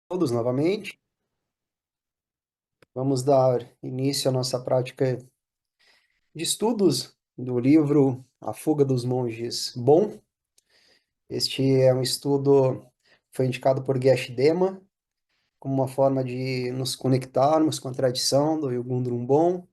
Todos novamente. Vamos dar início à nossa prática de estudos do livro A Fuga dos Monges Bon. Este é um estudo que foi indicado por Geshe Dema como uma forma de nos conectarmos com a tradição do Yogundrum Bon.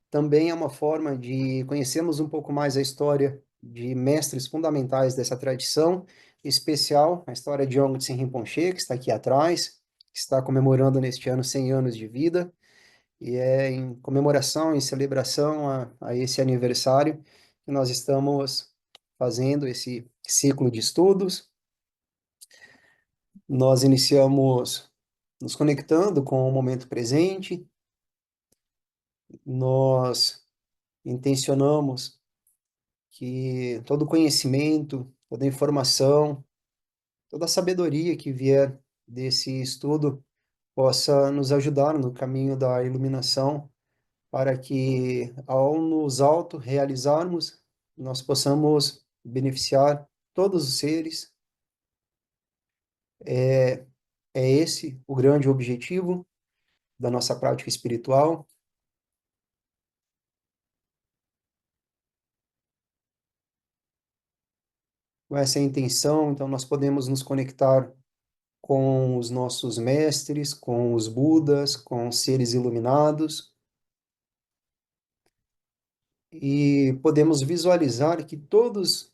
Também é uma forma de conhecermos um pouco mais a história de mestres fundamentais dessa tradição, em especial a história de Yongtse Tsen Rinpoche, que está aqui atrás, que está comemorando neste ano 100 anos de vida. E é em comemoração, em celebração a esse aniversário que nós estamos fazendo esse ciclo de estudos. Nós iniciamos nos conectando com o momento presente, nós intencionamos que todo conhecimento, toda informação, toda a sabedoria que vier desse estudo possa nos ajudar no caminho da iluminação para que, ao nos autorrealizarmos, nós possamos beneficiar todos os seres. É, é esse o grande objetivo da nossa prática espiritual. Com essa intenção, então, nós podemos nos conectar com os nossos mestres, com os Budas, com os seres iluminados, e podemos visualizar que todos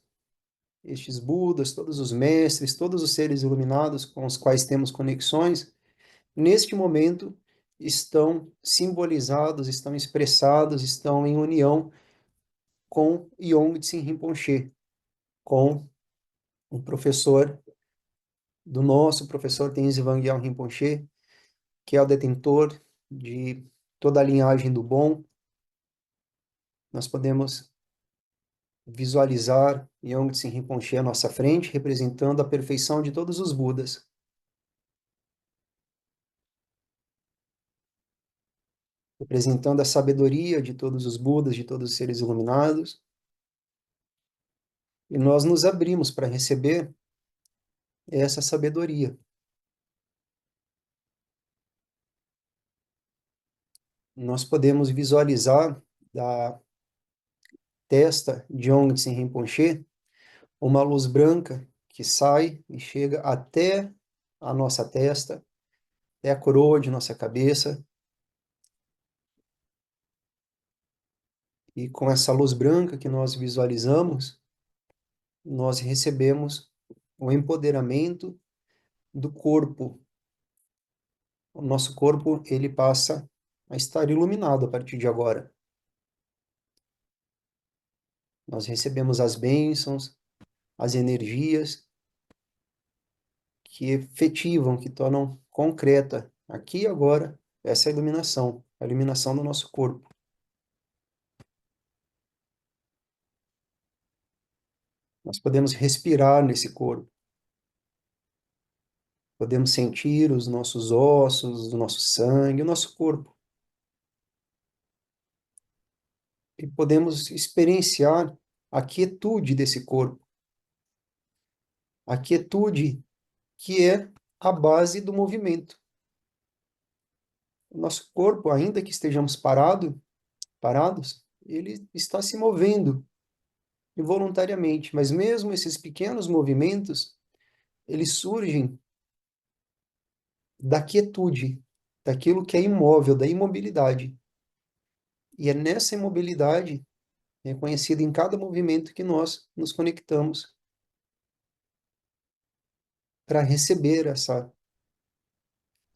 estes Budas, todos os mestres, todos os seres iluminados com os quais temos conexões, neste momento, estão simbolizados, estão expressados, estão em união com Yongtse Rinpoche, com o professor do nosso professor Tenzin Wangyal Rinpoche, que é o detentor de toda a linhagem do bom. Nós podemos visualizar Yongtse Rinpoche à nossa frente, representando a perfeição de todos os Budas, representando a sabedoria de todos os Budas, de todos os seres iluminados, e nós nos abrimos para receber essa sabedoria. Nós podemos visualizar da testa de Yongtse Rinpoche uma luz branca que sai e chega até a nossa testa, até a coroa de nossa cabeça, e com essa luz branca que nós visualizamos, nós recebemos o empoderamento do corpo. O nosso corpo, ele passa a estar iluminado a partir de agora. Nós recebemos as bênçãos, as energias que efetivam, que tornam concreta aqui e agora essa iluminação, a iluminação do nosso corpo. Nós podemos respirar nesse corpo, podemos sentir os nossos ossos, o nosso sangue, o nosso corpo. E podemos experienciar a quietude desse corpo, a quietude que é a base do movimento. O nosso corpo, ainda que estejamos parados, ele está se movendo involuntariamente, mas mesmo esses pequenos movimentos, eles surgem da quietude, daquilo que é imóvel, da imobilidade. E é nessa imobilidade, reconhecida em cada movimento, que nós nos conectamos para receber essa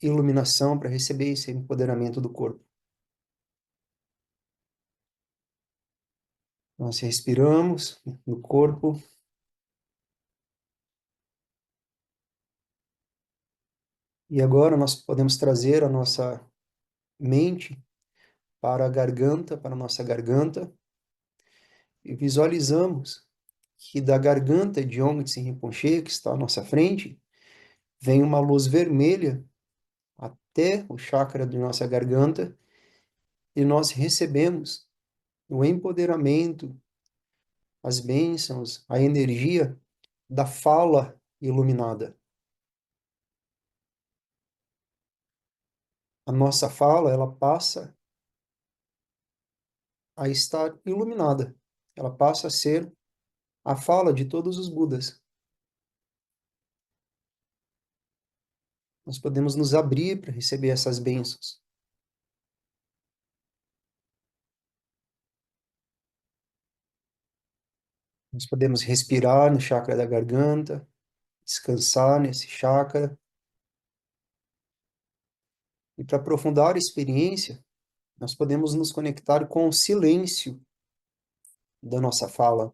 iluminação, para receber esse empoderamento do corpo. Nós respiramos no corpo e agora nós podemos trazer a nossa mente para a garganta, para a nossa garganta, e visualizamos que da garganta de Yongtse Rinpoche, que está à nossa frente, vem uma luz vermelha até o chakra de nossa garganta e nós recebemos o empoderamento, as bênçãos, a energia da fala iluminada. A nossa fala, ela passa a estar iluminada. Ela passa a ser a fala de todos os Budas. Nós podemos nos abrir para receber essas bênçãos. Nós podemos respirar no chakra da garganta, descansar nesse chakra. E para aprofundar a experiência, nós podemos nos conectar com o silêncio da nossa fala.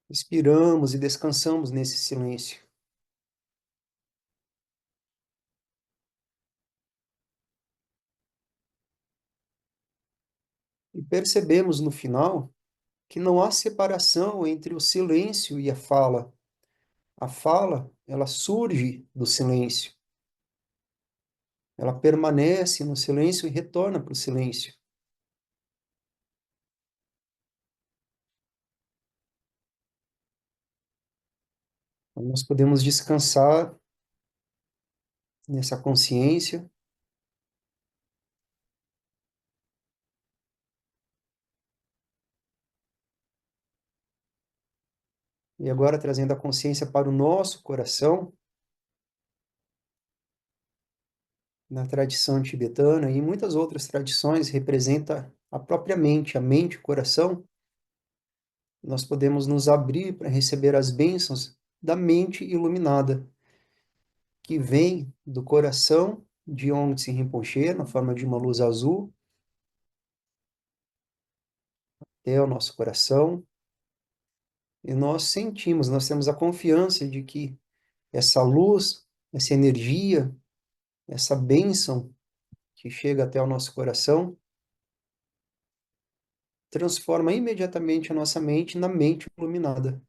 Respiramos e descansamos nesse silêncio. E percebemos no final que não há separação entre o silêncio e a fala. A fala, ela surge do silêncio. Ela permanece no silêncio e retorna para o silêncio. Então, nós podemos descansar nessa consciência e agora trazendo a consciência para o nosso coração, na tradição tibetana e em muitas outras tradições representa a própria mente, a mente, o coração. Nós podemos nos abrir para receber as bênçãos da mente iluminada, que vem do coração de Aum Tse Rinpoche, na forma de uma luz azul, até o nosso coração, e nós sentimos, nós temos a confiança de que essa luz, essa energia, essa bênção que chega até o nosso coração, transforma imediatamente a nossa mente na mente iluminada.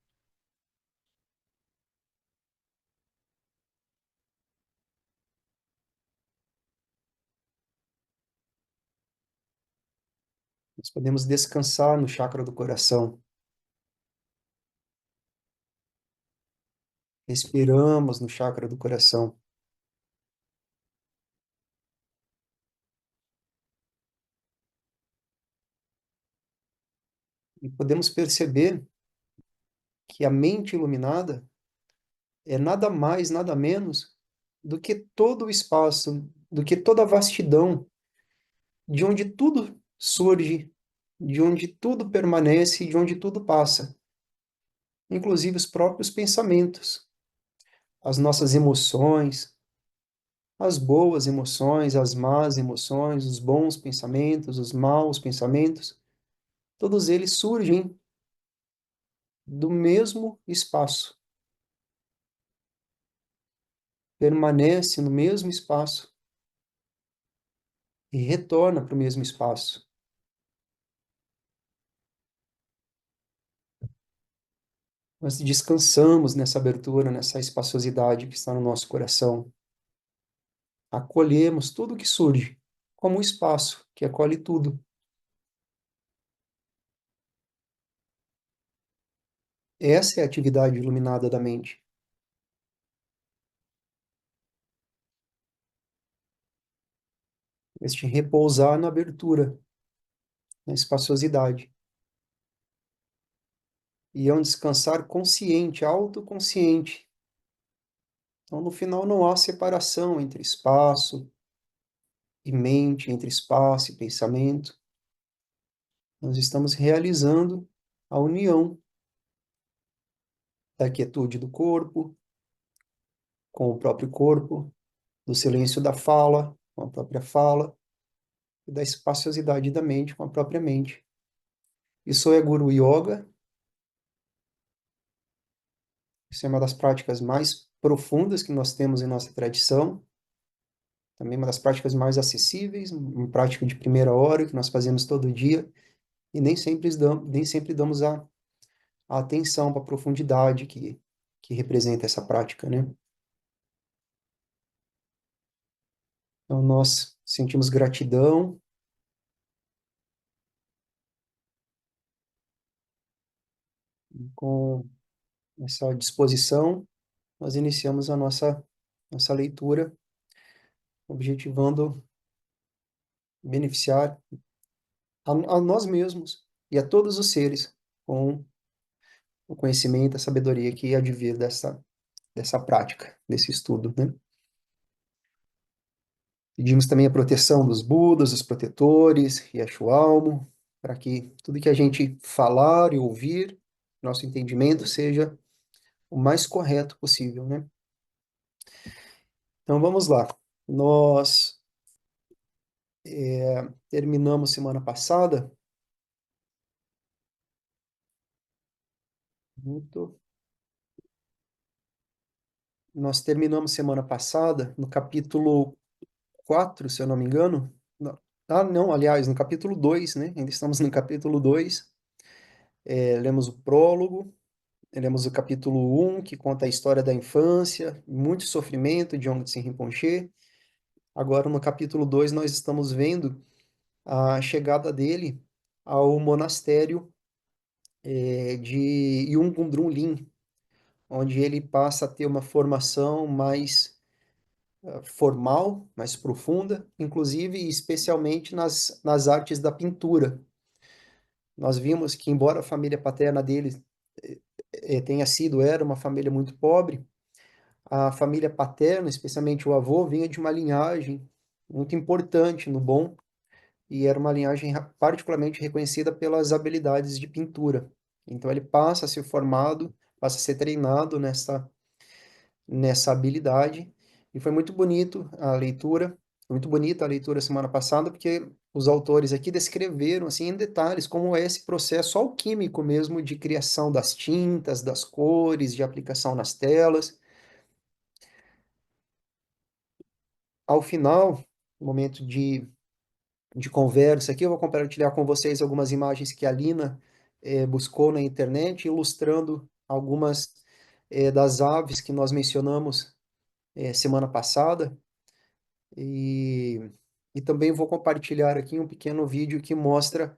Nós podemos descansar no chakra do coração. Respiramos no chakra do coração. E podemos perceber que a mente iluminada é nada mais, nada menos do que todo o espaço, do que toda a vastidão, de onde tudo surge, de onde tudo permanece, de onde tudo passa, inclusive os próprios pensamentos, as nossas emoções, as boas emoções, as más emoções, os bons pensamentos, os maus pensamentos, todos eles surgem do mesmo espaço, permanece no mesmo espaço e retorna para o mesmo espaço. Nós descansamos nessa abertura, nessa espaciosidade que está no nosso coração. Acolhemos tudo que surge, como um espaço que acolhe tudo. Essa é a atividade iluminada da mente. Este repousar na abertura, na espaciosidade. E é um descansar consciente, autoconsciente. Então, no final, não há separação entre espaço e mente, entre espaço e pensamento. Nós estamos realizando a união da quietude do corpo com o próprio corpo, do silêncio da fala com a própria fala e da espaciosidade da mente com a própria mente. Isso é Guru Yoga, isso é uma das práticas mais profundas que nós temos em nossa tradição, também uma das práticas mais acessíveis, uma prática de primeira hora que nós fazemos todo dia e nem sempre damos a atenção para a profundidade que representa essa prática, né? Então, nós sentimos gratidão com essa disposição, nós iniciamos a nossa leitura, objetivando beneficiar a nós mesmos e a todos os seres com o conhecimento, a sabedoria que advir dessa prática, desse estudo, né? Pedimos também a proteção dos Budas, dos protetores, Yashualmo, para que tudo que a gente falar e ouvir, nosso entendimento seja o mais correto possível, né? Então vamos lá. Nós terminamos semana passada. Muito. Nós terminamos semana passada no capítulo 4, se eu não me engano. Não, aliás, no capítulo 2, né? Ainda estamos no capítulo 2. Lemos o prólogo, lemos o capítulo 1, que conta a história da infância, muito sofrimento de Aung San Rinpoche. Agora, no capítulo 2, nós estamos vendo a chegada dele ao monastério de Yung Lin, onde ele passa a ter uma formação mais formal, mais profunda, inclusive e especialmente nas artes da pintura. Nós vimos que, embora a família paterna dele era uma família muito pobre, a família paterna, especialmente o avô, vinha de uma linhagem muito importante no bom, e era uma linhagem particularmente reconhecida pelas habilidades de pintura. Então ele passa a ser formado, passa a ser treinado nessa habilidade. E foi muito bonito a leitura, foi muito bonita a leitura semana passada, porque os autores aqui descreveram assim em detalhes como é esse processo alquímico mesmo de criação das tintas, das cores, de aplicação nas telas. Ao final, no momento de conversa aqui, eu vou compartilhar com vocês algumas imagens que a Lina buscou na internet, ilustrando algumas das aves que nós mencionamos semana passada. E, e também vou compartilhar aqui um pequeno vídeo que mostra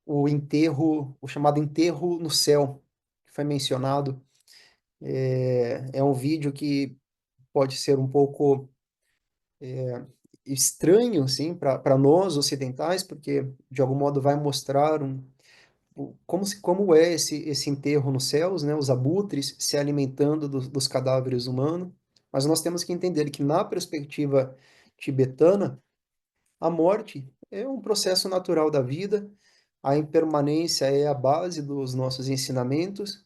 o enterro, o chamado enterro no céu, que foi mencionado. É um vídeo que pode ser um pouco estranho, assim, para nós ocidentais, porque de algum modo vai mostrar como é esse enterro nos céus, né? Os abutres se alimentando dos cadáveres humanos. Mas nós temos que entender que na perspectiva tibetana, a morte é um processo natural da vida, a impermanência é a base dos nossos ensinamentos,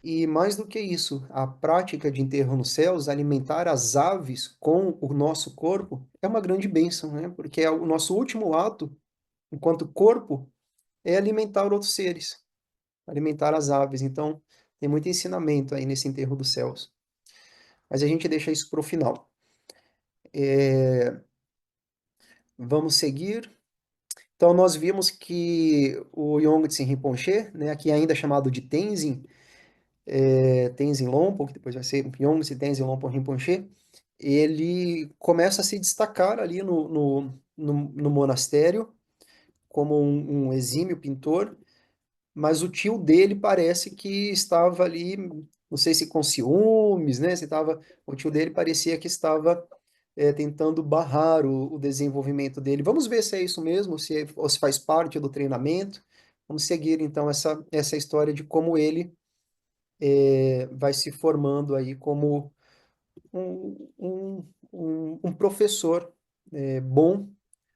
e mais do que isso, a prática de enterro nos céus, alimentar as aves com o nosso corpo, é uma grande bênção, né? Porque é o nosso último ato, enquanto corpo, é alimentar outros seres, alimentar as aves. Então, tem muito ensinamento aí nesse enterro dos céus. Mas a gente deixa isso para o final. Vamos seguir. Então, nós vimos que o Yongtse Rinpoche, né, aqui ainda chamado de Tenzin, Tenzin Lompo, que depois vai ser Yongtse Tenzin Lompo Rinpoche, ele começa a se destacar ali no monastério como um exímio pintor, mas o tio dele parece que estava ali, não sei se com ciúmes, né? O tio dele parecia que estava tentando barrar o desenvolvimento dele. Vamos ver se é isso mesmo, ou se faz parte do treinamento. Vamos seguir então essa história de como ele vai se formando aí como um professor bom,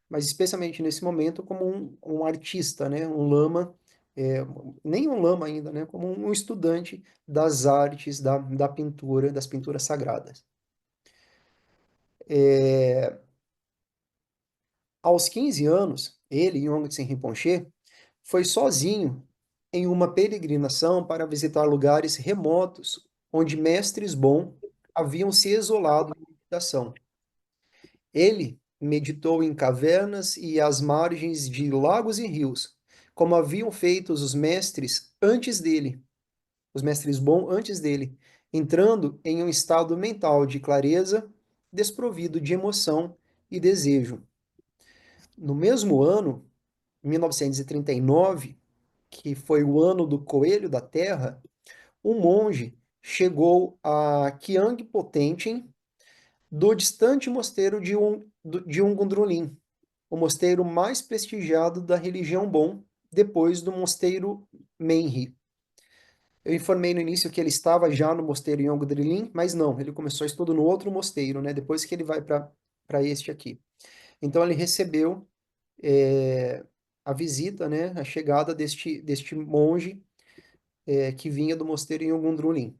mas especialmente nesse momento como um artista, né? Um lama, é, nem um lama ainda, né? Como um estudante das artes, da pintura, das pinturas sagradas. Aos 15 anos, ele, Yongtse Rinpoche, foi sozinho em uma peregrinação para visitar lugares remotos onde mestres bons haviam se isolado em meditação. Ele meditou em cavernas e às margens de lagos e rios, como haviam feito os mestres antes dele, os mestres bons antes dele, entrando em um estado mental de clareza, desprovido de emoção e desejo. No mesmo ano, 1939, que foi o ano do Coelho da Terra, um monge chegou a Kyangpotenchen do distante mosteiro de Ungundrulin, o mosteiro mais prestigiado da religião Bon, depois do mosteiro Menri. Eu informei no início que ele estava já no mosteiro em Ongudrilin, mas não, ele começou estudo no outro mosteiro, né? Depois que ele vai para este aqui. Então ele recebeu é, a visita, né? A chegada deste monge que vinha do mosteiro em Ongudrilin.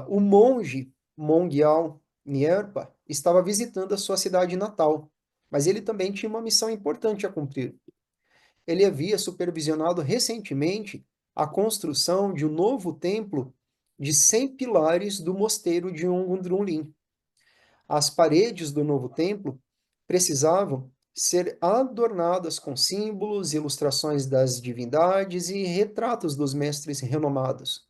O monge Mongyal Nyerpa estava visitando a sua cidade natal, mas ele também tinha uma missão importante a cumprir. Ele havia supervisionado recentemente a construção de um novo templo de 100 pilares do mosteiro de Ungundrunlin. As paredes do novo templo precisavam ser adornadas com símbolos, ilustrações das divindades e retratos dos mestres renomados.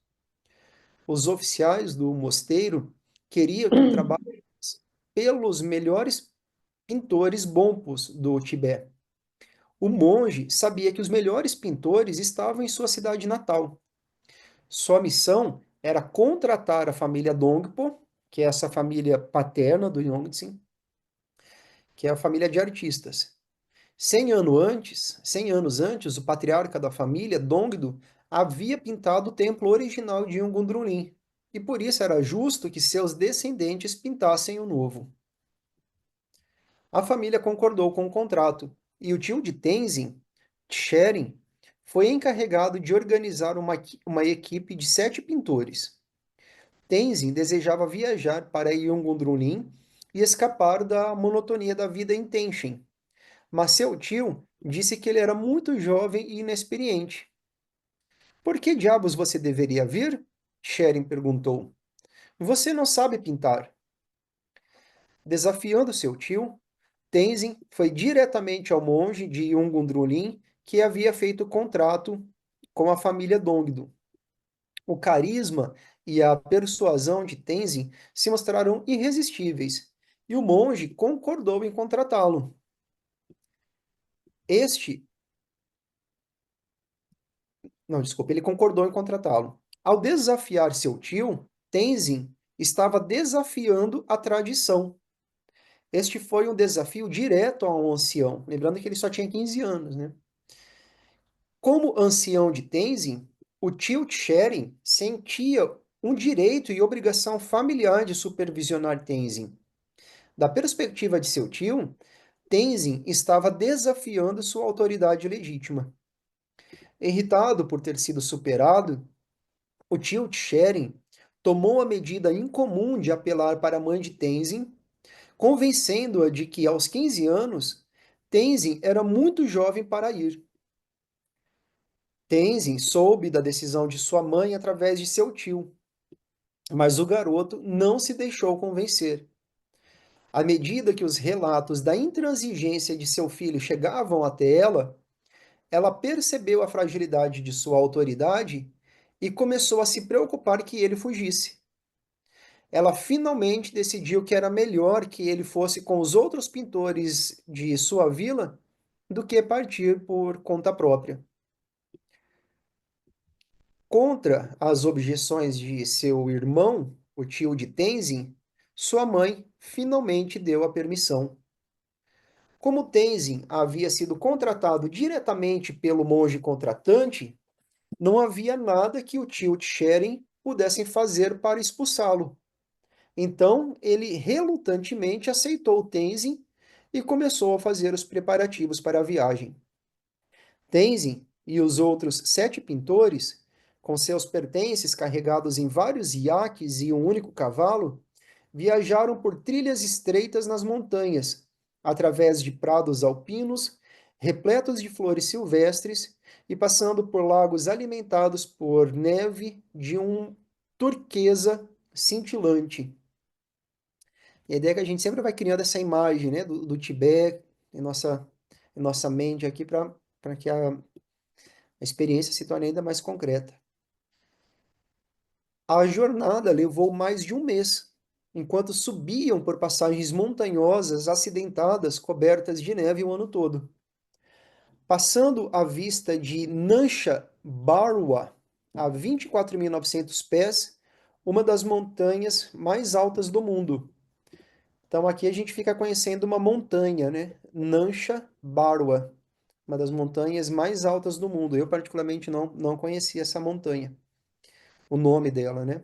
Os oficiais do mosteiro queriam que o trabalho pelos melhores pintores bompos do Tibete. O monge sabia que os melhores pintores estavam em sua cidade natal. Sua missão era contratar a família Dongpo, que é essa família paterna do Yongtsin, que é a família de artistas. 100 anos antes, o patriarca da família, Dongdo, havia pintado o templo original de Yongundrulin, e por isso era justo que seus descendentes pintassem o novo. A família concordou com o contrato, e o tio de Tenzin, Tsheren, foi encarregado de organizar uma equipe de 7 pintores. Tenzin desejava viajar para Yongundrulin e escapar da monotonia da vida em Tenshin, mas seu tio disse que ele era muito jovem e inexperiente. Por que diabos você deveria vir? Tsheren perguntou. Você não sabe pintar. Desafiando seu tio, Tenzin foi diretamente ao monge de Yongundrulin que havia feito o contrato com a família Dongdo. O carisma e a persuasão de Tenzin se mostraram irresistíveis, e o monge concordou em contratá-lo. Este, não, desculpa, ele concordou em contratá-lo. Ao desafiar seu tio, Tenzin estava desafiando a tradição. Este foi um desafio direto ao ancião, lembrando que ele só tinha 15 anos, né? Como ancião de Tenzin, o tio Tsheren sentia um direito e obrigação familiar de supervisionar Tenzin. Da perspectiva de seu tio, Tenzin estava desafiando sua autoridade legítima. Irritado por ter sido superado, o tio Tsheren tomou a medida incomum de apelar para a mãe de Tenzin, convencendo-a de que, aos 15 anos, Tenzin era muito jovem para ir. Tenzin soube da decisão de sua mãe através de seu tio, mas o garoto não se deixou convencer. À medida que os relatos da intransigência de seu filho chegavam até ela, ela percebeu a fragilidade de sua autoridade e começou a se preocupar que ele fugisse. Ela finalmente decidiu que era melhor que ele fosse com os outros pintores de sua vila do que partir por conta própria. Contra as objeções de seu irmão, o tio de Tenzin, sua mãe finalmente deu a permissão. Como Tenzin havia sido contratado diretamente pelo monge contratante, não havia nada que o tio Tsheren pudessem fazer para expulsá-lo. Então, ele relutantemente aceitou Tenzin e começou a fazer os preparativos para a viagem. Tenzin e os outros 7 pintores, com seus pertences carregados em vários iaques e um único cavalo, viajaram por trilhas estreitas nas montanhas, através de prados alpinos, repletos de flores silvestres e passando por lagos alimentados por neve de um turquesa cintilante. E a ideia é que a gente sempre vai criando essa imagem, né, do Tibete em nossa mente aqui para que a experiência se torne ainda mais concreta. A jornada levou mais de um mês, enquanto subiam por passagens montanhosas acidentadas cobertas de neve o ano todo. Passando à vista de Nansha Barwa, a 24.900 pés, uma das montanhas mais altas do mundo. Então aqui a gente fica conhecendo uma montanha, né? Nansha Barwa, uma das montanhas mais altas do mundo. Eu particularmente não conhecia essa montanha, o nome dela, né?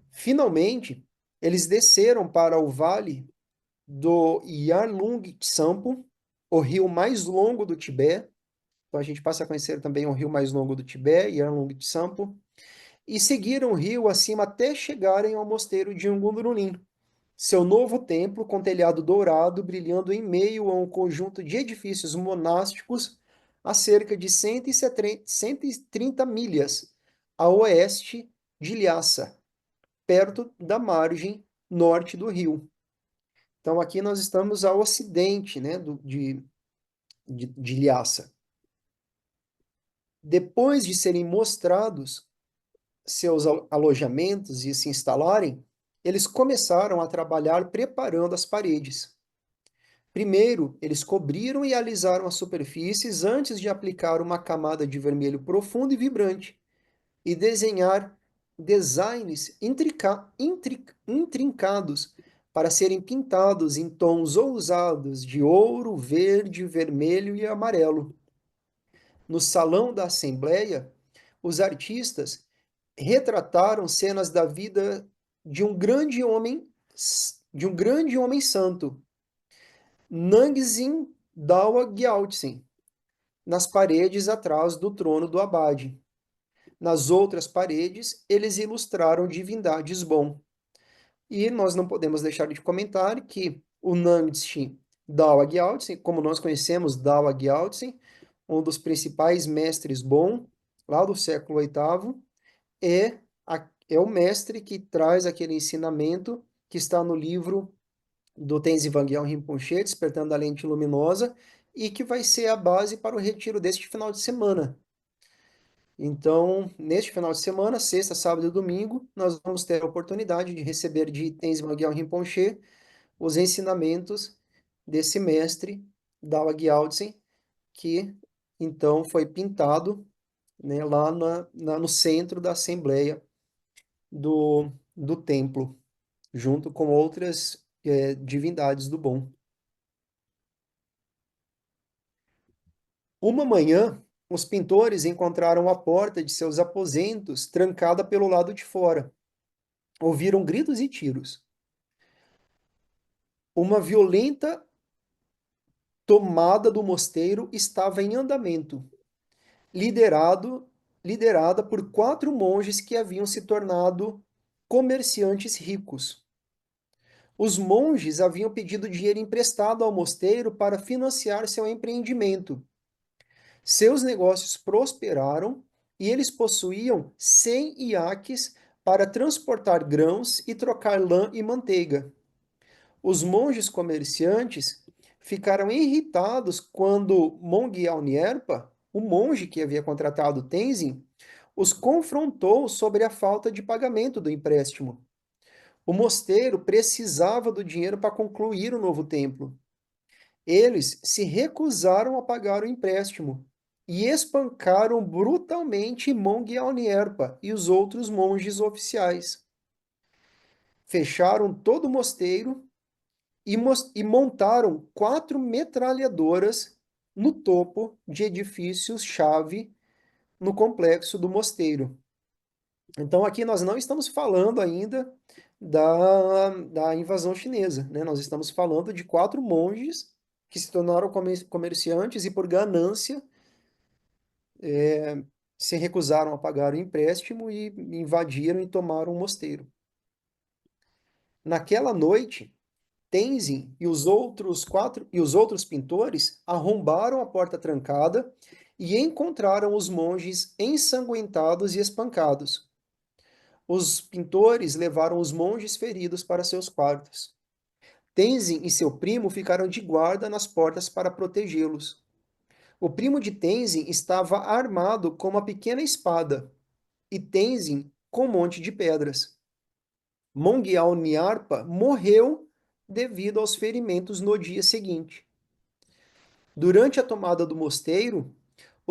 Finalmente, eles desceram para o vale do Yarlung Tsampo, o rio mais longo do Tibete. Então a gente passa a conhecer também o rio mais longo do Tibete, Yarlung Tsampo, e seguiram o rio acima até chegarem ao mosteiro de Ungundrulim, seu novo templo com telhado dourado brilhando em meio a um conjunto de edifícios monásticos a cerca de 130 milhas a oeste de Lhasa, perto da margem norte do rio. Então aqui nós estamos ao ocidente, né, de Lhasa. Depois de serem mostrados seus alojamentos e se instalarem, eles começaram a trabalhar preparando as paredes. Primeiro, eles cobriram e alisaram as superfícies antes de aplicar uma camada de vermelho profundo e vibrante e desenhar designs intrincados para serem pintados em tons ousados de ouro, verde, vermelho e amarelo. No salão da Assembleia, os artistas retrataram cenas da vida de um grande homem, santo, Nangzin Dawa Gyaltsen, nas paredes atrás do trono do abade. Nas outras paredes, eles ilustraram divindades bom. E nós não podemos deixar de comentar que o Nangzin Dawa Gyaltsen, como nós conhecemos Dawa Gyaltsen, um dos principais mestres bom, lá do século VIII, é o mestre que traz aquele ensinamento que está no livro do Tenzin Wangyal Rinpoche, Despertando a Lente Luminosa, e que vai ser a base para o retiro deste final de semana. Então, neste final de semana, sexta, sábado e domingo, nós vamos ter a oportunidade de receber de Tenzin Wangyal Rinpoche os ensinamentos desse mestre, Dawa Gyaltsen, que então foi pintado, né, lá no centro da Assembleia do templo, junto com outras divindades do bom. Uma manhã, os pintores encontraram a porta de seus aposentos trancada pelo lado de fora. Ouviram gritos e tiros. Uma violenta tomada do mosteiro estava em andamento, liderado, liderada por 4 monges que haviam se tornado comerciantes ricos. Os monges haviam pedido dinheiro emprestado ao mosteiro para financiar seu empreendimento. Seus negócios prosperaram e eles possuíam 100 iaques para transportar grãos e trocar lã e manteiga. Os monges comerciantes ficaram irritados quando Mongyal Nyerpa, o monge que havia contratado Tenzin, os confrontou sobre a falta de pagamento do empréstimo. O mosteiro precisava do dinheiro para concluir o novo templo. Eles se recusaram a pagar o empréstimo e espancaram brutalmente Mongyal Nyerpa e os outros monges oficiais. Fecharam todo o mosteiro e montaram 4 metralhadoras no topo de edifícios-chave no complexo do mosteiro. Então aqui nós não estamos falando ainda da invasão chinesa, né? Nós estamos falando de 4 monges que se tornaram comerciantes e por ganância se recusaram a pagar o empréstimo e invadiram e tomaram o mosteiro. Naquela noite, Tenzin e os outros pintores arrombaram a porta trancada e encontraram os monges ensanguentados e espancados. Os pintores levaram os monges feridos para seus quartos. Tenzin e seu primo ficaram de guarda nas portas para protegê-los. O primo de Tenzin estava armado com uma pequena espada, e Tenzin com um monte de pedras. Mongyal Nyarpa morreu devido aos ferimentos no dia seguinte. Durante a tomada do mosteiro,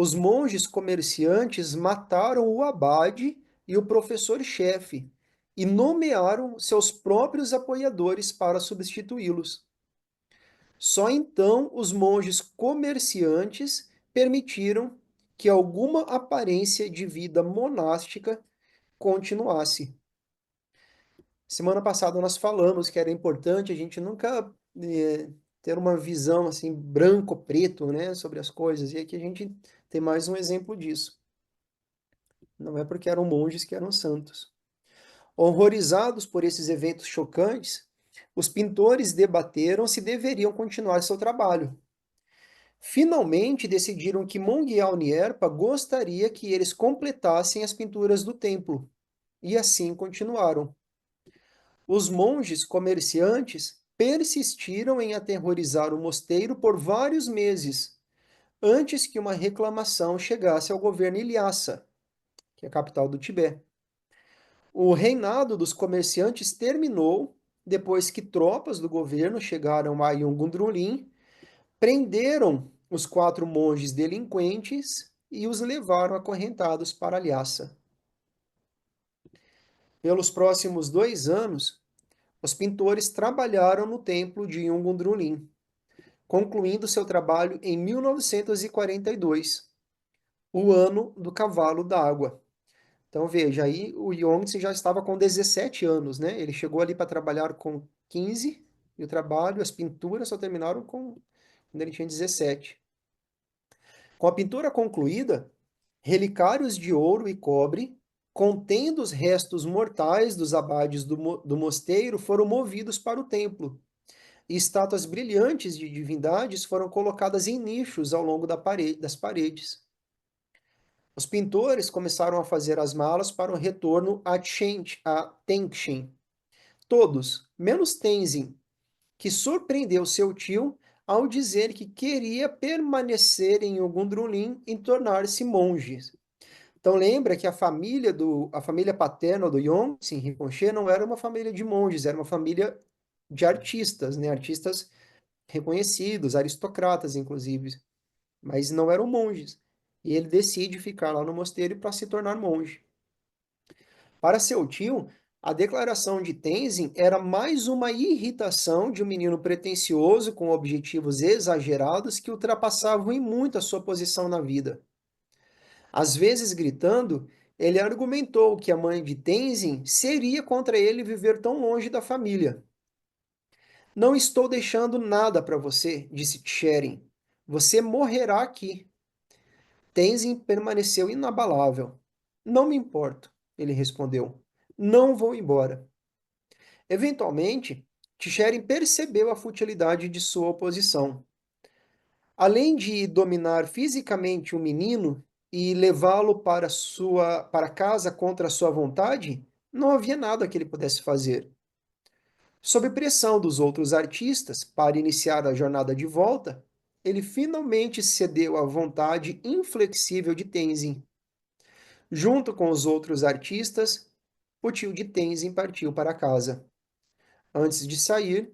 Os monges comerciantes mataram o abade e o professor-chefe e nomearam seus próprios apoiadores para substituí-los. Só então os monges comerciantes permitiram que alguma aparência de vida monástica continuasse. Semana passada nós falamos que era importante a gente nunca ter uma visão assim branco ou preto, né, sobre as coisas. E aqui a gente tem mais um exemplo disso. Não é porque eram monges que eram santos. Horrorizados por esses eventos chocantes, os pintores debateram se deveriam continuar seu trabalho. Finalmente decidiram que Mongial Nierpa gostaria que eles completassem as pinturas do templo, e assim continuaram. Os monges comerciantes persistiram em aterrorizar o mosteiro por vários meses, antes que uma reclamação chegasse ao governo Lhasa, que é a capital do Tibete. O reinado dos comerciantes terminou depois que tropas do governo chegaram a Yungundrulin, prenderam os 4 monges delinquentes e os levaram acorrentados para Lhasa. Pelos próximos 2 anos, os pintores trabalharam no templo de Yungundrulin, concluindo seu trabalho em 1942, o ano do cavalo d'água. Então veja, aí o Yongtse já estava com 17 anos, né? Ele chegou ali para trabalhar com 15 e o trabalho, as pinturas só terminaram quando ele tinha 17. Com a pintura concluída, relicários de ouro e cobre, contendo os restos mortais dos abades do mosteiro, foram movidos para o templo, e estátuas brilhantes de divindades foram colocadas em nichos ao longo das paredes. Os pintores começaram a fazer as malas para o retorno a Tengshin. Todos, menos Tenzin, que surpreendeu seu tio ao dizer que queria permanecer em Ogundrulin e tornar-se monge. Então lembra que a família paterna do Yongtse Rinpoche não era uma família de monges, era uma família de artistas, né? Artistas reconhecidos, aristocratas inclusive, mas não eram monges. E ele decide ficar lá no mosteiro para se tornar monge. Para seu tio, a declaração de Tenzin era mais uma irritação de um menino pretensioso com objetivos exagerados que ultrapassavam em muito a sua posição na vida. Às vezes gritando, ele argumentou que a mãe de Tenzin seria contra ele viver tão longe da família. Não estou deixando nada para você, disse Tcherin. Você morrerá aqui. Tenzin permaneceu inabalável. Não me importo, ele respondeu. Não vou embora. Eventualmente, Tcherin percebeu a futilidade de sua oposição. Além de dominar fisicamente o menino e levá-lo para casa contra sua vontade, não havia nada que ele pudesse fazer. Sob pressão dos outros artistas para iniciar a jornada de volta, ele finalmente cedeu à vontade inflexível de Tenzin. Junto com os outros artistas, o tio de Tenzin partiu para casa. Antes de sair,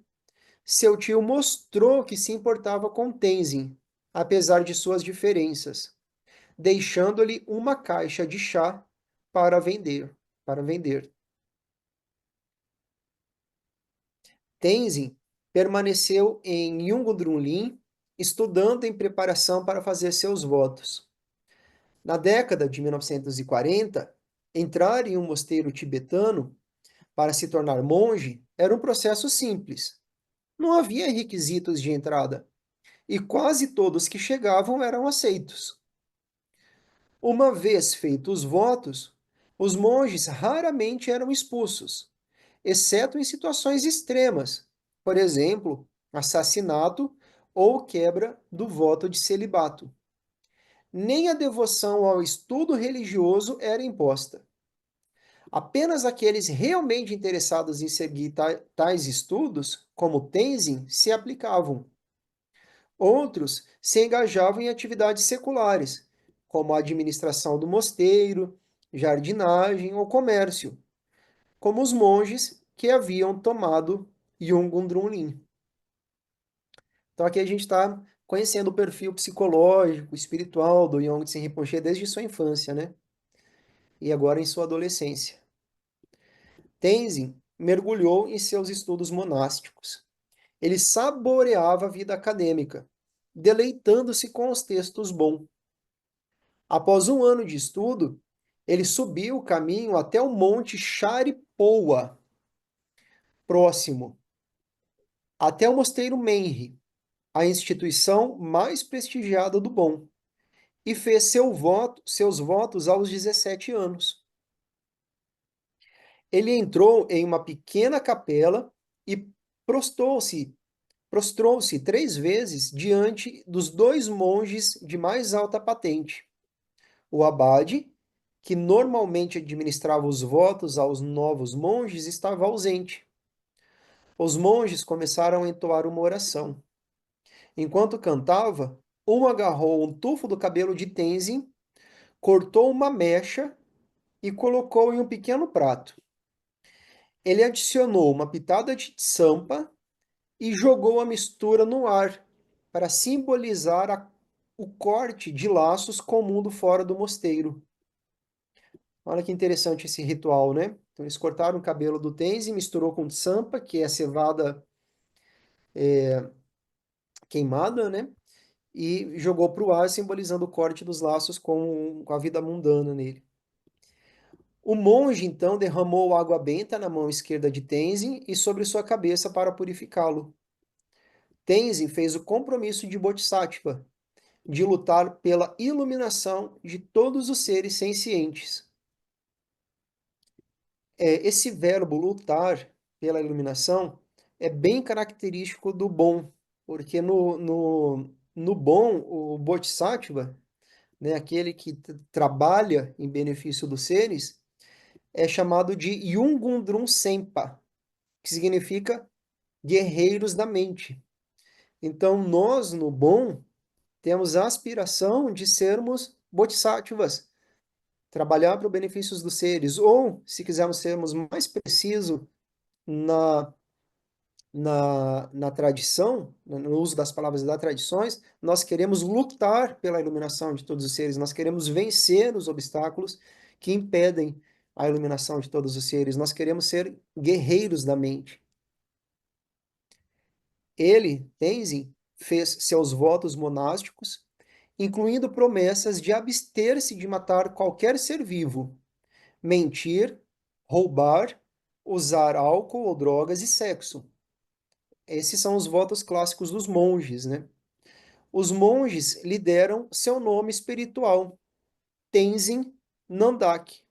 seu tio mostrou que se importava com Tenzin, apesar de suas diferenças, deixando-lhe uma caixa de chá para vender. Tenzin permaneceu em Yungudrunlin, estudando em preparação para fazer seus votos. Na década de 1940, entrar em um mosteiro tibetano para se tornar monge era um processo simples. Não havia requisitos de entrada, e quase todos que chegavam eram aceitos. Uma vez feitos os votos, os monges raramente eram expulsos, exceto em situações extremas, por exemplo, assassinato ou quebra do voto de celibato. Nem a devoção ao estudo religioso era imposta. Apenas aqueles realmente interessados em seguir tais estudos, como Tenzin, se aplicavam. Outros se engajavam em atividades seculares, como a administração do mosteiro, jardinagem ou comércio, como os monges que haviam tomado Yungundrunlin. Então aqui a gente está conhecendo o perfil psicológico, espiritual do Yongtse Rinpoche desde sua infância, né? E agora em sua adolescência. Tenzin mergulhou em seus estudos monásticos. Ele saboreava a vida acadêmica, deleitando-se com os textos bons. Após um ano de estudo, ele subiu o caminho até o Monte Sharipoa, próximo, até o Mosteiro Menri, a instituição mais prestigiada do Bon, e fez seus votos aos 17 anos. Ele entrou em uma pequena capela e prostrou-se prostrou-se 3 vezes diante dos 2 monges de mais alta patente. O abade, que normalmente administrava os votos aos novos monges, estava ausente. Os monges começaram a entoar uma oração. Enquanto cantava, um agarrou um tufo do cabelo de Tenzin, cortou uma mecha e colocou em um pequeno prato. Ele adicionou uma pitada de sampa e jogou a mistura no ar para simbolizar o corte de laços com o mundo fora do mosteiro. Olha que interessante esse ritual, né? Então eles cortaram o cabelo do Tenzin, misturou com sampa, que é a cevada queimada, né? E jogou para o ar, simbolizando o corte dos laços com a vida mundana nele. O monge, então, derramou água benta na mão esquerda de Tenzin e sobre sua cabeça para purificá-lo. Tenzin fez o compromisso de Bodhisattva, de lutar pela iluminação de todos os seres sencientes. Esse verbo lutar pela iluminação é bem característico do bom, porque no bom, o Bodhisattva, né, aquele que trabalha em benefício dos seres, é chamado de Yungundrum Sempa, que significa guerreiros da mente. Então, nós, no bom, temos a aspiração de sermos bodhisattvas, trabalhar para o benefício dos seres, ou, se quisermos sermos mais precisos na, na tradição, no uso das palavras das tradições, nós queremos lutar pela iluminação de todos os seres, nós queremos vencer os obstáculos que impedem a iluminação de todos os seres, nós queremos ser guerreiros da mente. Ele, Tenzin, fez seus votos monásticos, incluindo promessas de abster-se de matar qualquer ser vivo, mentir, roubar, usar álcool ou drogas e sexo. Esses são os votos clássicos dos monges, né? Os monges lhe deram seu nome espiritual, Tenzin Nandak,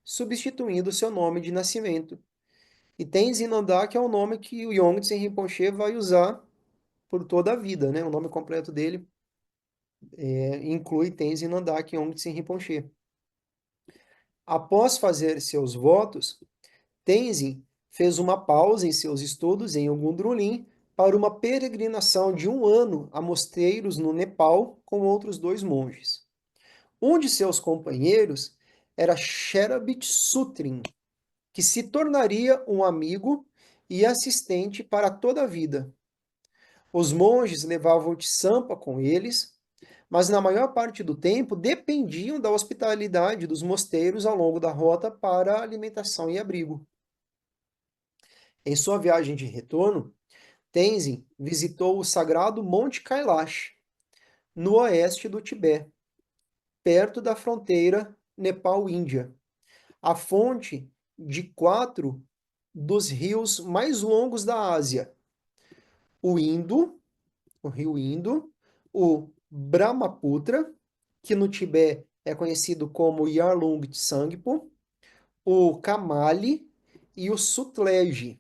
substituindo seu nome de nascimento. E Tenzin Nandak é o nome que o Yongtse Rinpoche vai usar por toda a vida, né? O nome completo dele inclui Tenzin Nandak Yongtse Rinpoche. Após fazer seus votos, Tenzin fez uma pausa em seus estudos em Ugundrulin para uma peregrinação de um ano a mosteiros no Nepal com outros 2 monges. Um de seus companheiros era Sherabit Sutrin, que se tornaria um amigo e assistente para toda a vida. Os monges levavam Tsampa com eles, mas na maior parte do tempo dependiam da hospitalidade dos mosteiros ao longo da rota para alimentação e abrigo. Em sua viagem de retorno, Tenzin visitou o sagrado Monte Kailash, no oeste do Tibete, perto da fronteira Nepal-Índia, a fonte de 4 dos rios mais longos da Ásia: o Indo, o rio Indo, o Brahmaputra, que no Tibete é conhecido como Yarlung Tsangpo, o Kamali e o Sutlej.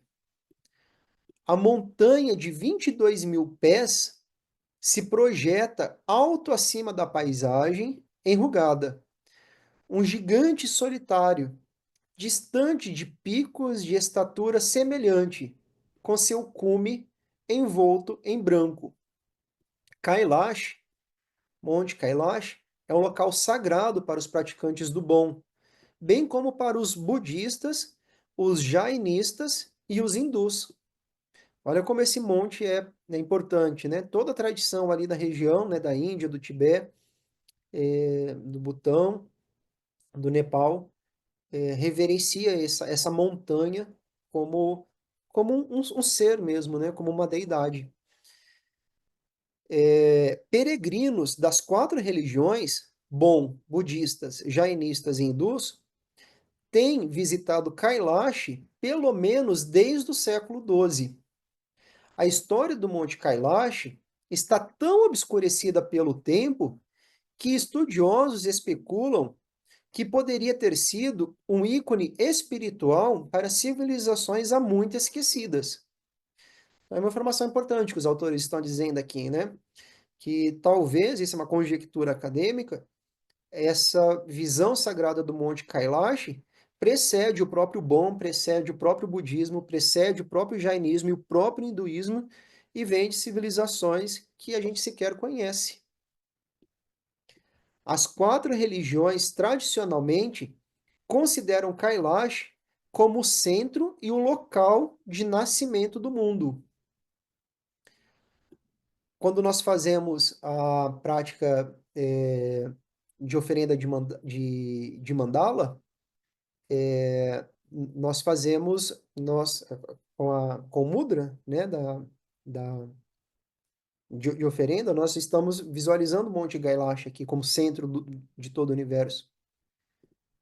A montanha de 22 mil pés se projeta alto acima da paisagem enrugada. Um gigante solitário, distante de picos de estatura semelhante, com seu cume envolto em branco. Kailash, Monte Kailash, é um local sagrado para os praticantes do bom, bem como para os budistas, os jainistas e os hindus. Olha como esse monte é importante, né? Toda a tradição ali da região, né, da Índia, do Tibete, do Butão, do Nepal, reverencia essa montanha como, como um ser mesmo, né? Como uma deidade. Peregrinos das quatro religiões, budistas, jainistas e hindus, têm visitado Kailash pelo menos desde o século XII. A história do Monte Kailash está tão obscurecida pelo tempo que estudiosos especulam que poderia ter sido um ícone espiritual para civilizações há muito esquecidas. É uma informação importante que os autores estão dizendo aqui, né? Que talvez, isso é uma conjectura acadêmica, essa visão sagrada do Monte Kailash precede o próprio Bon, precede o próprio budismo, precede o próprio jainismo e o próprio hinduísmo e vem de civilizações que a gente sequer conhece. As quatro religiões tradicionalmente consideram Kailash como o centro e o local de nascimento do mundo. Quando nós fazemos a prática de oferenda de mandala, nós fazemos com o mudra, né, da, de oferenda, nós estamos visualizando o Monte Kailash aqui como centro de todo o universo.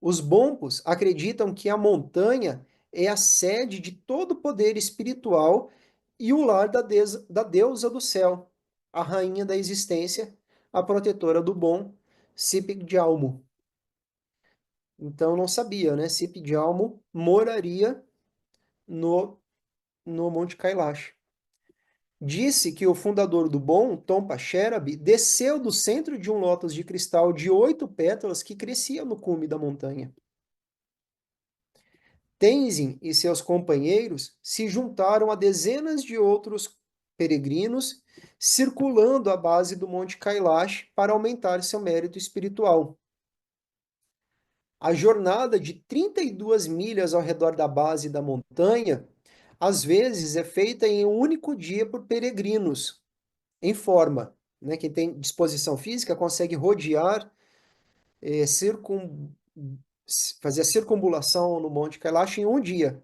Os Bompos acreditam que a montanha é a sede de todo o poder espiritual e o lar da deusa do céu, a rainha da existência, a protetora do bom, Cipigdialmo. Então não sabia, né? Cipigdialmo moraria no, no Monte Kailash. Disse que o fundador do bom, Tompa Sherabi, desceu do centro de um lótus de cristal de 8 pétalas que crescia no cume da montanha. Tenzin e seus companheiros se juntaram a dezenas de outros peregrinos circulando a base do Monte Kailash para aumentar seu mérito espiritual. A jornada de 32 milhas ao redor da base da montanha, às vezes é feita em um único dia por peregrinos, em forma. Né? Quem tem disposição física consegue rodear, eh, circun... fazer a circunambulação no Monte Kailash em um dia,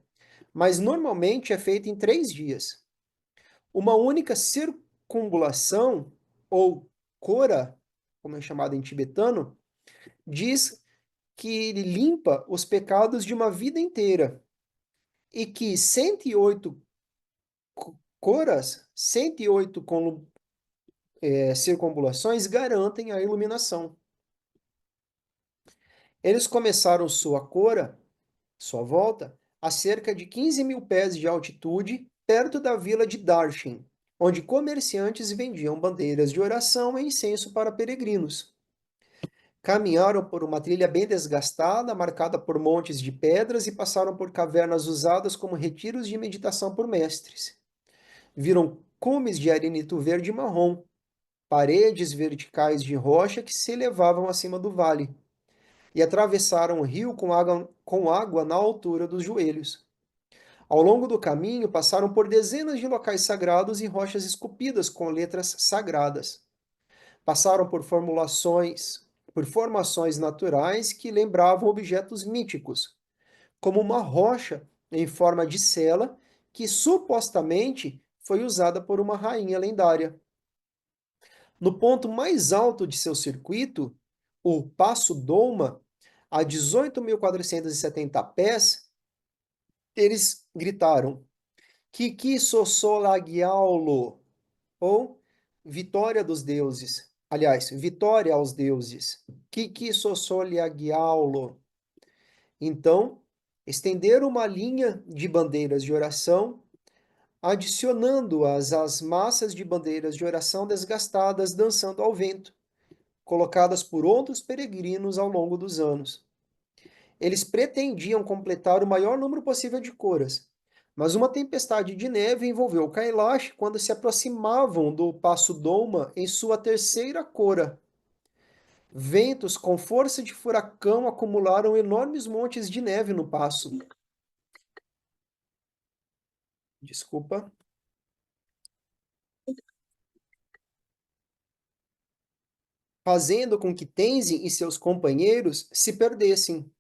mas normalmente é feita em 3 dias. Uma única circunambulação, ou cora, como é chamado em tibetano, diz que ele limpa os pecados de uma vida inteira e que 108 coras, 108 circunambulações garantem a iluminação. Eles começaram sua cora, sua volta, a cerca de 15 mil pés de altitude, perto da vila de Darshan, onde comerciantes vendiam bandeiras de oração e incenso para peregrinos. Caminharam por uma trilha bem desgastada, marcada por montes de pedras, e passaram por cavernas usadas como retiros de meditação por mestres. Viram cumes de arenito verde e marrom, paredes verticais de rocha que se elevavam acima do vale, e atravessaram o rio com água na altura dos joelhos. Ao longo do caminho, passaram por dezenas de locais sagrados e rochas esculpidas com letras sagradas. Passaram por formações naturais que lembravam objetos míticos, como uma rocha em forma de cela que supostamente foi usada por uma rainha lendária. No ponto mais alto de seu circuito, o Passo Doma, a 18.470 pés, eles gritaram: Kiki Sossolagiaulo, ou Vitória dos Deuses. Aliás, Vitória aos Deuses. Kiki Sossolagiaulo. Então, estenderam uma linha de bandeiras de oração, adicionando-as às massas de bandeiras de oração desgastadas dançando ao vento, colocadas por outros peregrinos ao longo dos anos. Eles pretendiam completar o maior número possível de coras, mas uma tempestade de neve envolveu Kailash quando se aproximavam do Passo Doma em sua terceira cora. Ventos com força de furacão acumularam enormes montes de neve no passo. Desculpa. fazendo com que Tenzin e seus companheiros se perdessem.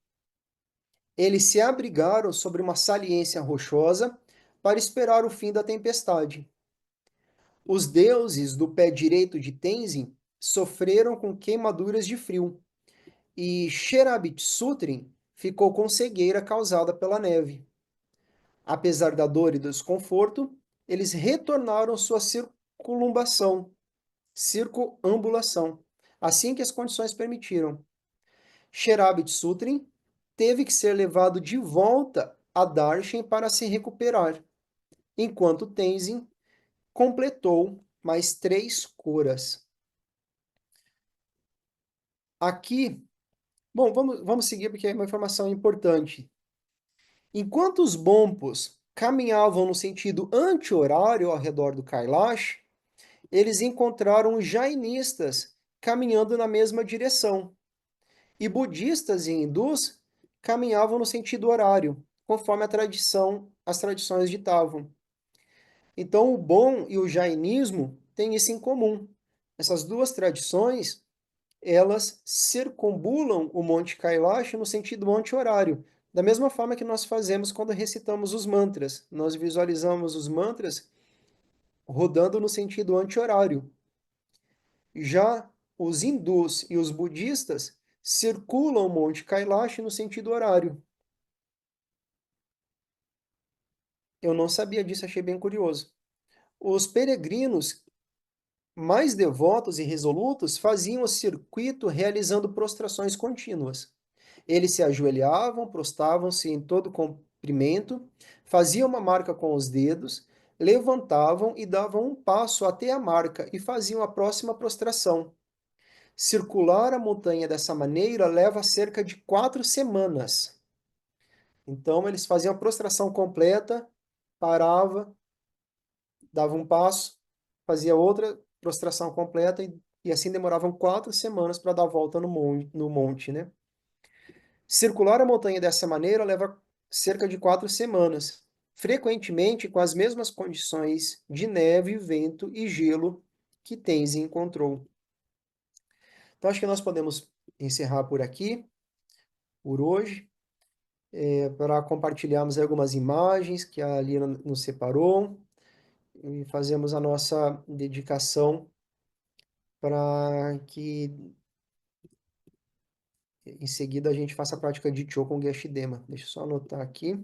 Eles se abrigaram sobre uma saliência rochosa para esperar o fim da tempestade. Os deuses do pé direito de Tenzin sofreram com queimaduras de frio, e Sherabit-Sutrin ficou com cegueira causada pela neve. Apesar da dor e do desconforto, eles retornaram sua circunambulação, assim que as condições permitiram. Sherabit-Sutrin teve que ser levado de volta a Darshan para se recuperar, enquanto Tenzin completou mais 3 curas. Aqui, bom, vamos seguir porque é uma informação importante. Enquanto os Bompos caminhavam no sentido anti-horário ao redor do Kailash, eles encontraram os jainistas caminhando na mesma direção, e budistas e hindus caminhavam no sentido horário, conforme as tradições ditavam. Então, o Bon e o jainismo têm isso em comum. Essas duas tradições, elas circumambulam o Monte Kailash no sentido anti-horário, da mesma forma que nós fazemos quando recitamos os mantras. Nós visualizamos os mantras rodando no sentido anti-horário. Já os hindus e os budistas circulam o Monte Kailash no sentido horário. Eu não sabia disso, achei bem curioso. Os peregrinos mais devotos e resolutos faziam o circuito realizando prostrações contínuas. Eles se ajoelhavam, prostravam-se em todo comprimento, faziam uma marca com os dedos, levantavam e davam um passo até a marca e faziam a próxima prostração. Circular a montanha dessa maneira leva cerca de 4 semanas. Então, eles faziam a prostração completa, parava, dava um passo, fazia outra prostração completa e assim demoravam 4 semanas para dar a volta no monte, né? Circular a montanha dessa maneira leva cerca de 4 semanas, frequentemente com as mesmas condições de neve, vento e gelo que Tenzin encontrou. Então, acho que nós podemos encerrar por aqui, por hoje, para compartilharmos algumas imagens que a Lina nos separou e fazemos a nossa dedicação para que em seguida a gente faça a prática de Chokon Geshidema. Deixa eu só anotar aqui.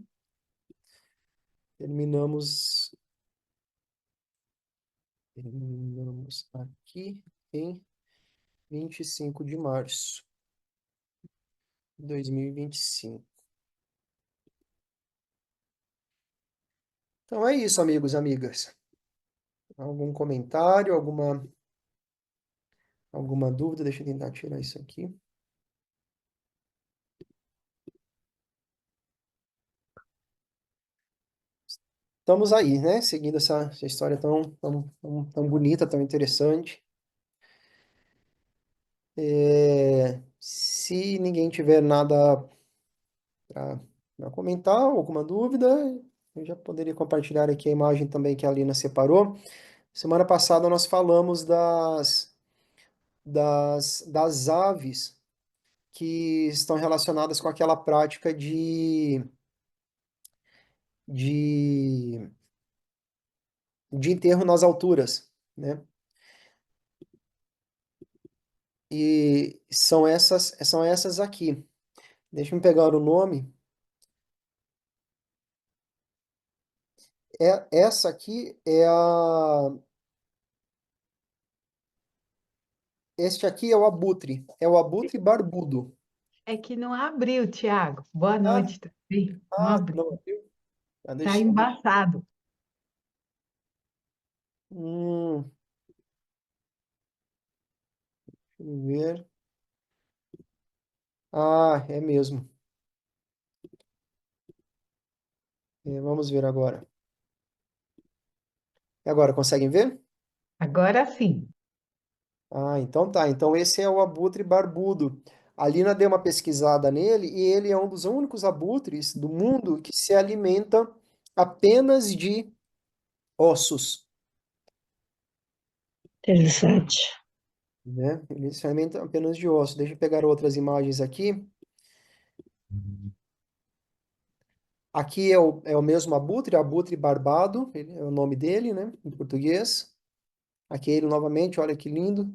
Terminamos, terminamos aqui em 25 de março de 2025. Então é isso, amigos e amigas. Algum comentário, alguma dúvida? Deixa eu tentar tirar isso aqui. Estamos aí, né? Seguindo essa história tão bonita, tão interessante. Se ninguém tiver nada para comentar, alguma dúvida, eu já poderia compartilhar aqui a imagem também que a Alina separou. Semana passada nós falamos das aves que estão relacionadas com aquela prática de, de enterro nas alturas, né? E são essas aqui. Deixa eu pegar o nome. Essa aqui é a. Este aqui é o abutre. É o abutre barbudo. É que não abriu, Thiago. Boa Ah, noite também. Não abriu. não abriu? Ah, Tá deixa eu. embaçado. Deixa eu ver. Ah, é mesmo. Vamos ver agora. E agora, conseguem ver? Agora sim. Ah, então tá. Então esse é o abutre barbudo. A Lina deu uma pesquisada nele e ele é um dos únicos abutres do mundo que se alimenta apenas de ossos. Interessante. né? Ele se alimenta apenas de osso. Deixa eu pegar outras imagens aqui. Aqui é o mesmo abutre, abutre barbado, é o nome dele, né, em português. Aqui ele novamente, olha que lindo.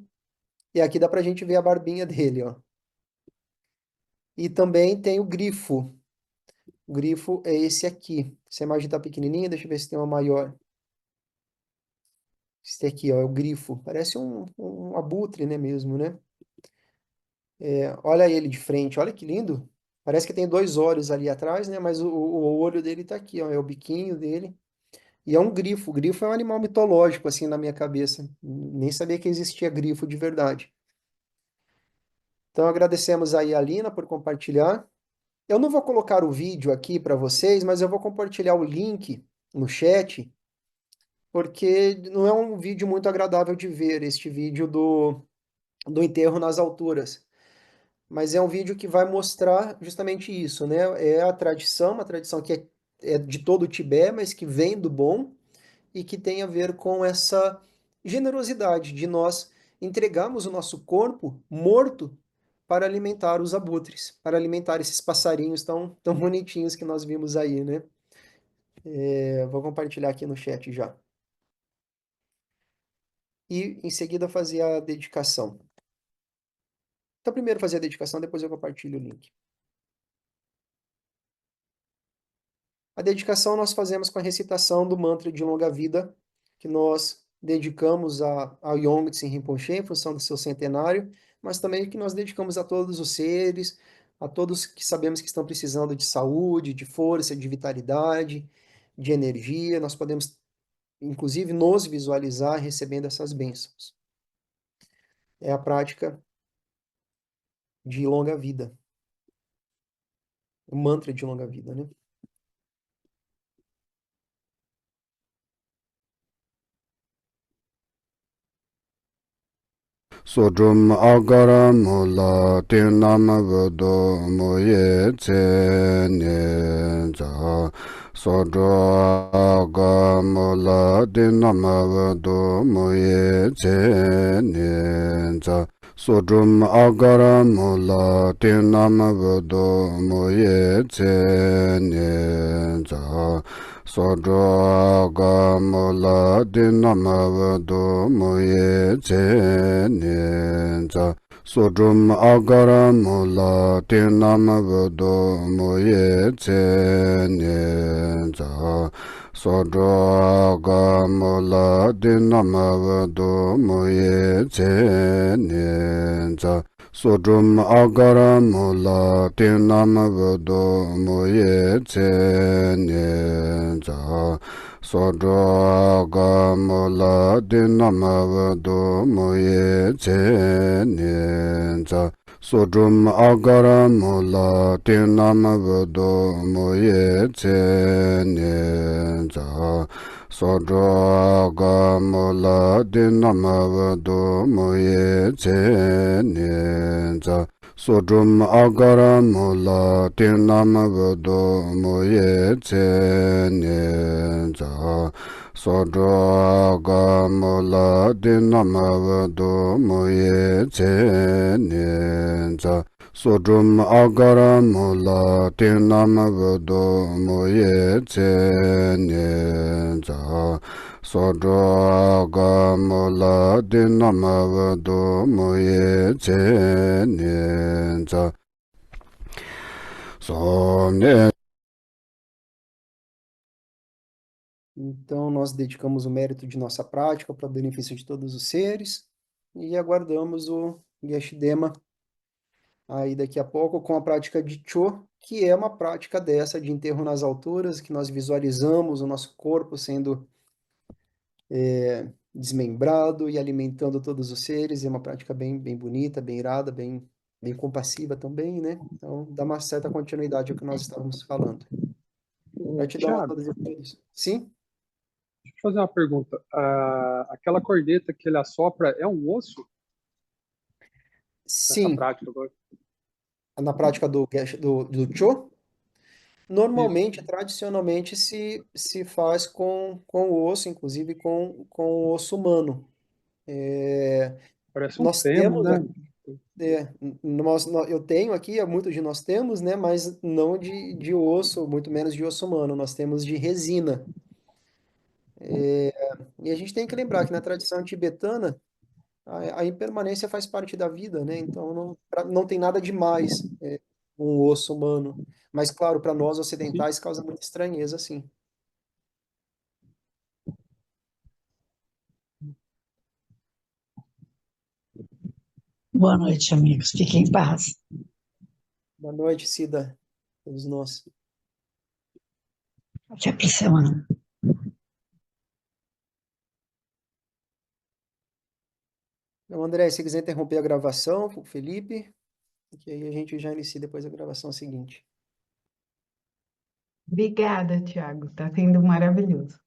E aqui dá pra gente ver a barbinha dele, ó. E também tem o grifo. O grifo é esse aqui. Essa imagem tá pequenininha, deixa eu ver se tem uma maior. Esse aqui, ó, é o grifo. Parece um abutre, né, mesmo, né? É, olha ele de frente, olha que lindo. Parece que tem dois olhos ali atrás, né? Mas o olho dele tá aqui, ó, é o biquinho dele. E é um grifo. O grifo é um animal mitológico, assim, na minha cabeça. Nem sabia que existia grifo de verdade. Então agradecemos aí a Lina por compartilhar. Eu não vou colocar o vídeo aqui para vocês, mas eu vou compartilhar o link no chat, porque não é um vídeo muito agradável de ver, este vídeo do enterro nas alturas. Mas é um vídeo que vai mostrar justamente isso, né? É a tradição, uma tradição que é de todo o Tibete, mas que vem do bom e que tem a ver com essa generosidade de nós entregarmos o nosso corpo morto para alimentar os abutres, para alimentar esses passarinhos tão bonitinhos que nós vimos aí, né? Vou compartilhar aqui no chat já. E em seguida fazer a dedicação. Então, primeiro fazer a dedicação, depois eu compartilho o link. A dedicação nós fazemos com a recitação do mantra de longa vida, que nós dedicamos a Yongtse Rinpoche, em função do seu centenário, mas também que nós dedicamos a todos os seres, a todos que sabemos que estão precisando de saúde, de força, de vitalidade, de energia. Nós podemos, inclusive, nos visualizar recebendo essas bênçãos. É a prática de longa vida, o mantra de longa vida, né? Sodrum agara mula tinam vado moye tse ne za. Sodro aga mula tinam vado moye tse ne za. Sodrum agara mula tinam vado moye tse ne za. Sodro aga mula tinam vado moye tse ne za. Sodrum agara mula tinam vado moye tse ne za. Sodro aga mula tinam vado moye tse ne za. Sodrum agara mula tinam vado moye tse ne za. Sodro aga mula tinam vado moye tse ne za. Sodrum agara mula tinam vado moye tse ne za. Sodro aga mula tinam vado moye tse ne za. Sodrum agara mula tinam vado moye tse ne za. Sodro aga mula tinam vado moye tse ne za. Sodrum agara mula tinam vado moye tse ne za. Sodro aga mula tinam vado moye tse ne za. Somne. Então, nós dedicamos o mérito de nossa prática para o benefício de todos os seres e aguardamos o Geshe-dema aí daqui a pouco com a prática de Cho, que é uma prática dessa de enterro nas alturas, que nós visualizamos o nosso corpo sendo desmembrado e alimentando todos os seres. É uma prática bem bonita, bem irada, bem compassiva também, né? Então, dá uma certa continuidade ao que nós estávamos falando. Gratidão a Tiago, todos e todos. Sim? deixa eu fazer uma pergunta. Aquela corneta que ele assopra é um osso nessa Sim. prática agora? Na prática do Cho, Isso. normalmente, tradicionalmente, se faz com o osso, inclusive com o osso humano. Parece um Nós fêmur, temos né? aqui, eu tenho aqui, é muito de nós temos, né? Mas não de osso, muito menos de osso humano. Nós temos de resina. E a gente tem que lembrar que na tradição tibetana, a impermanência faz parte da vida, né? Então não tem nada de mais um osso humano. Mas, claro, para nós Sim. ocidentais causa muita estranheza, sim. Boa noite, amigos. Fiquem em paz. Boa noite, Cida. Todos nós. Até a semana. Então, André, se quiser interromper a gravação, o Felipe, que aí a gente já inicia depois a gravação seguinte. Obrigada, Tiago. Está sendo maravilhoso.